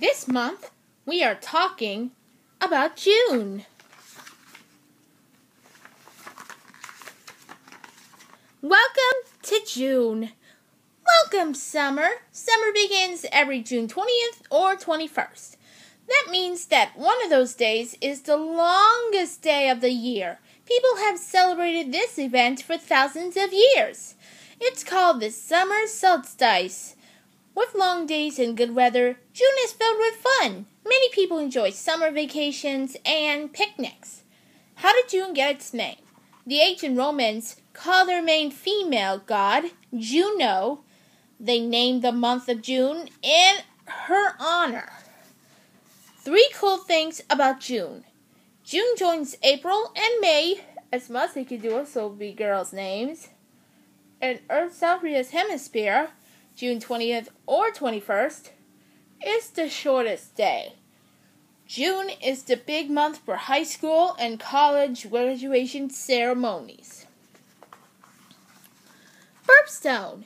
This month, we are talking about June. Welcome to June. Welcome, summer. Summer begins every June 20th or 21st. That means that one of those days is the longest day of the year. People have celebrated this event for thousands of years. It's called the summer solstice. With long days and good weather, June is filled with fun. Many people enjoy summer vacations and picnics. How did June get its name? The ancient Romans called their main female god Juno. They named the month of June in her honor. 3 cool things about June. June joins April and May, as Mostly could also be girls' names. In Earth's southeast hemisphere, June 20th or 21st, is the shortest day. June is the big month for high school and college graduation ceremonies. Birthstone.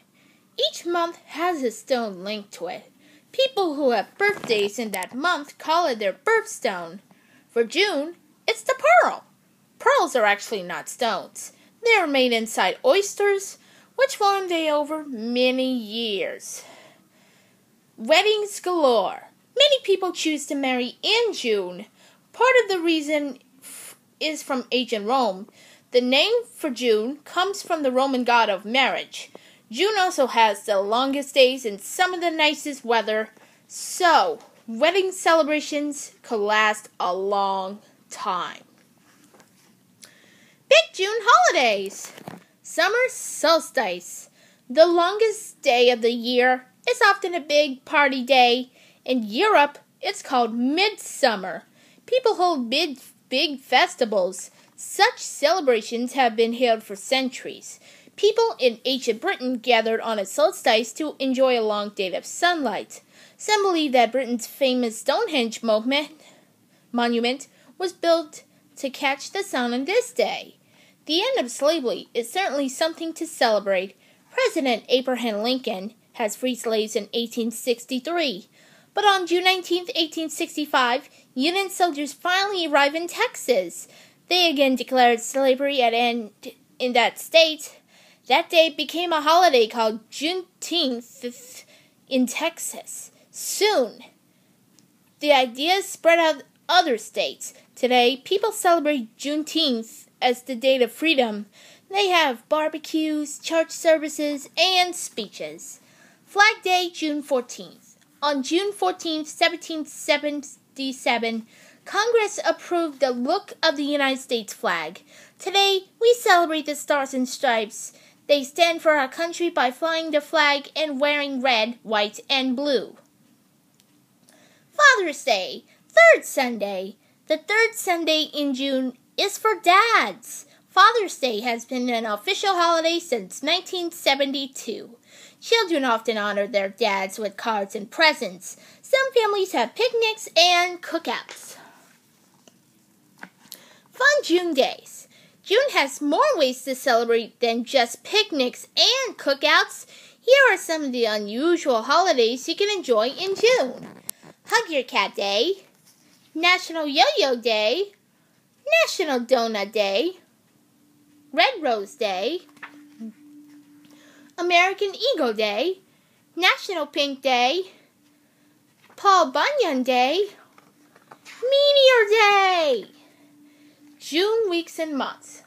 Each month has a stone linked to it. People who have birthdays in that month call it their birthstone. For June, it's the pearl. Pearls are actually not stones. They are made inside oysters, which formed over many years. Weddings galore. Many people choose to marry in June. Part of the reason is from ancient Rome. The name for June comes from the Roman god of marriage. June also has the longest days and some of the nicest weather, so wedding celebrations could last a long time. Big June holidays. Summer solstice. The longest day of the year is often a big party day. In Europe, it's called midsummer. People hold big festivals. Such celebrations have been held for centuries. People in ancient Britain gathered on a solstice to enjoy a long day of sunlight. Some believe that Britain's famous Stonehenge monument was built to catch the sun on this day. The end of slavery is certainly something to celebrate. President Abraham Lincoln has freed slaves in 1863. But on June 19, 1865, Union soldiers finally arrived in Texas. They again declared slavery at end in that state. That day became a holiday called Juneteenth in Texas. Soon, the idea spread out other states. Today, people celebrate Juneteenth as the date of freedom. They have barbecues, church services, and speeches. Flag Day, June 14th. On June 14, 1777, Congress approved the look of the United States flag. Today, we celebrate the Stars and Stripes. They stand for our country by flying the flag and wearing red, white, and blue. Father's Day, third Sunday. The third Sunday in June is for dads. Father's Day has been an official holiday since 1972. Children often honor their dads with cards and presents. Some families have picnics and cookouts. Fun June days. June has more ways to celebrate than just picnics and cookouts. Here are some of the unusual holidays you can enjoy in June. Hug Your Cat Day, National Yo-Yo Day, National Donut Day, Red Rose Day, American Eagle Day, National Pink Day, Paul Bunyan Day, Meteor Day. June weeks and months.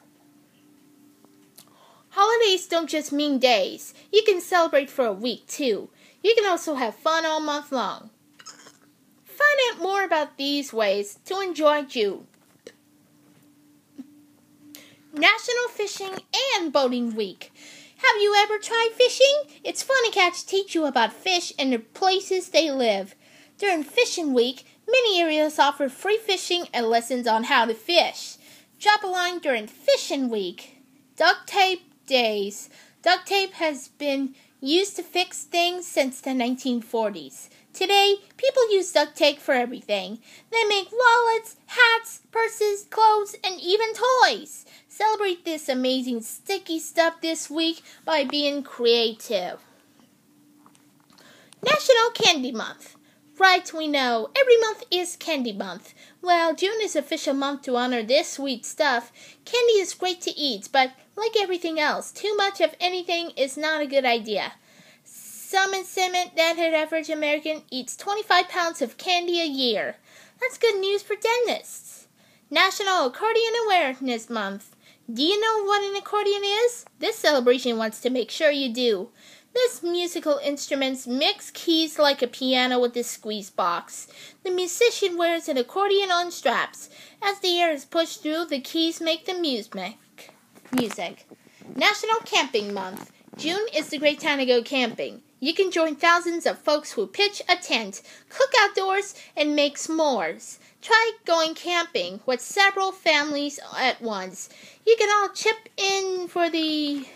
Holidays don't just mean days. You can celebrate for a week too. You can also have fun all month long. Find out more about these ways to enjoy June. National Fishing and Boating Week. Have you ever tried fishing? It's fun to teach you about fish and the places they live. During Fishing Week, many areas offer free fishing and lessons on how to fish. Drop a line during Fishing Week. Duct tape days. Duct tape has been used to fix things since the 1940s. Today, people use duct tape for everything. They make wallets, hats, purses, clothes, and even toys. Celebrate this amazing sticky stuff this week by being creative. National Candy Month. Right, we know. Every month is Candy Month. Well, June is official month to honor this sweet stuff. Candy is great to eat, but like everything else, too much of anything is not a good idea. Some estimate that an average American eats 25 pounds of candy a year. That's good news for dentists. National Accordion Awareness Month. Do you know what an accordion is? This celebration wants to make sure you do. This musical instrument mix keys like a piano with a squeeze box. The musician wears an accordion on straps. As the air is pushed through, the keys make the music. National Camping Month. June is the great time to go camping. You can join thousands of folks who pitch a tent, cook outdoors, and make s'mores. Try going camping with several families at once. You can all chip in for the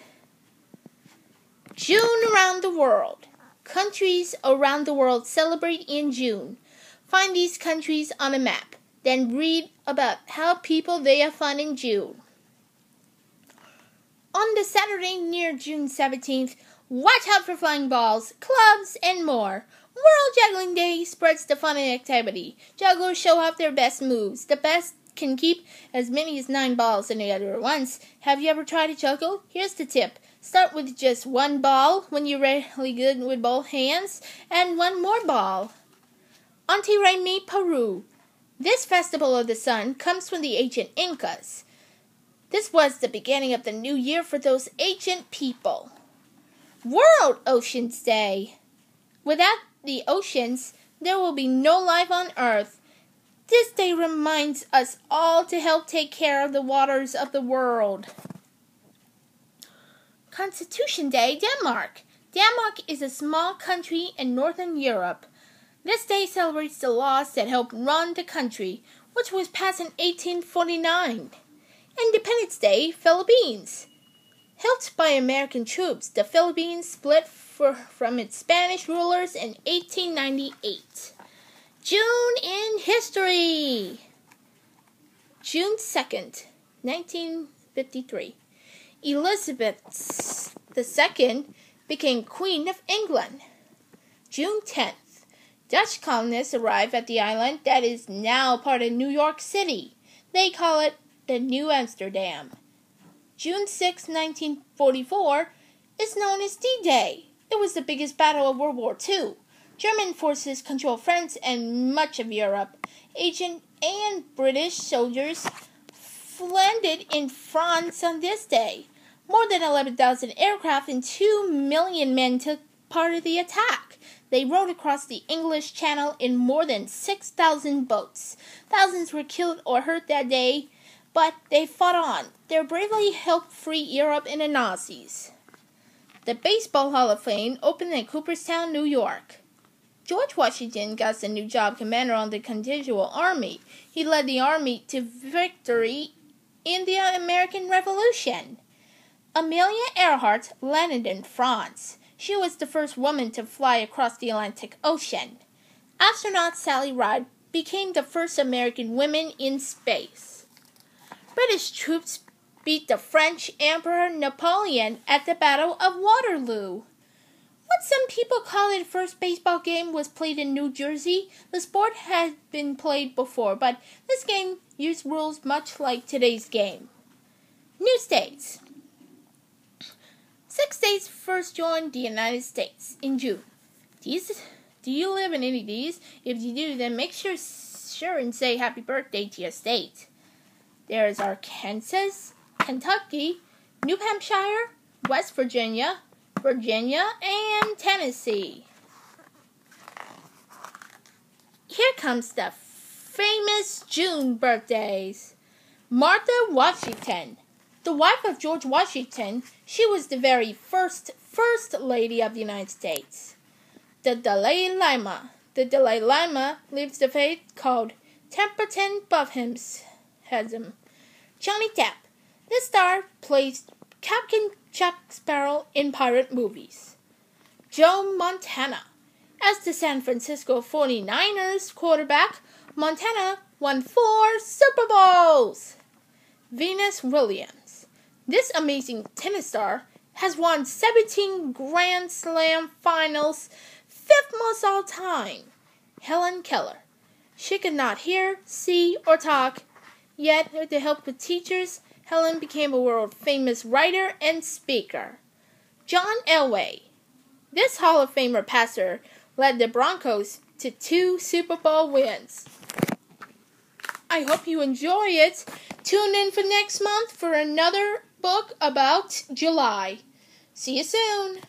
June around the world. Countries around the world celebrate in June. Find these countries on a map. Then read about how people they have fun in June. On the Saturday near June 17th, watch out for flying balls, clubs, and more. World Juggling Day spreads the fun and activity. Jugglers show off their best moves. The best can keep as many as 9 balls in the air at once. Have you ever tried to juggle? Here's the tip. Start with just 1 ball when you're really good with both hands, and 1 more ball. Inti Raymi, Peru. This festival of the sun comes from the ancient Incas. This was the beginning of the new year for those ancient people. World Oceans Day. Without the oceans, there will be no life on Earth. This day reminds us all to help take care of the waters of the world. Constitution Day, Denmark. Denmark is a small country in northern Europe. This day celebrates the laws that helped run the country, which was passed in 1849. Independence Day, Philippines. Helped by American troops, the Philippines split from its Spanish rulers in 1898. June in history. June 2nd, 1953. Elizabeth II became Queen of England. June 10th. Dutch colonists arrived at the island that is now part of New York City. They call it the New Amsterdam. June 6, 1944 is known as D-Day. It was the biggest battle of World War II. German forces controlled France and much of Europe. Asian and British soldiers landed in France on this day. More than 11,000 aircraft and 2 million men took part of the attack. They rowed across the English Channel in more than 6,000 boats. Thousands were killed or hurt that day, but they fought on. They bravely helped free Europe and the Nazis. The Baseball Hall of Fame opened in Cooperstown, New York. George Washington got the new job commander on the Continental Army. He led the army to victory in the American Revolution. Amelia Earhart landed in France. She was the first woman to fly across the Atlantic Ocean. Astronaut Sally Ride became the first American woman in space. British troops beat the French Emperor Napoleon at the Battle of Waterloo. What some people call the first baseball game was played in New Jersey. The sport had been played before, but this game used rules much like today's game. New states. 6 states first joined the United States in June. Do you live in any of these? If you do, then make sure and say happy birthday to your state. There is Arkansas, Kentucky, New Hampshire, West Virginia, and Tennessee. Here comes the famous June birthdays. Martha Washington. The wife of George Washington, she was the very first lady of the United States. The Dalai Lama. The Dalai Lama lives the faith called Templeton Buddhism. Johnny Depp. This star plays Captain Jack Sparrow in pirate movies. Joe Montana. As the San Francisco 49ers quarterback, Montana won 4 Super Bowls. Venus Williams. This amazing tennis star has won 17 Grand Slam finals, 5th most all time. Helen Keller. She could not hear, see, or talk, yet with the help of teachers, Helen became a world-famous writer and speaker. John Elway. This Hall of Famer passer led the Broncos to 2 Super Bowl wins. I hope you enjoy it. Tune in for next month for another book about July. See you soon.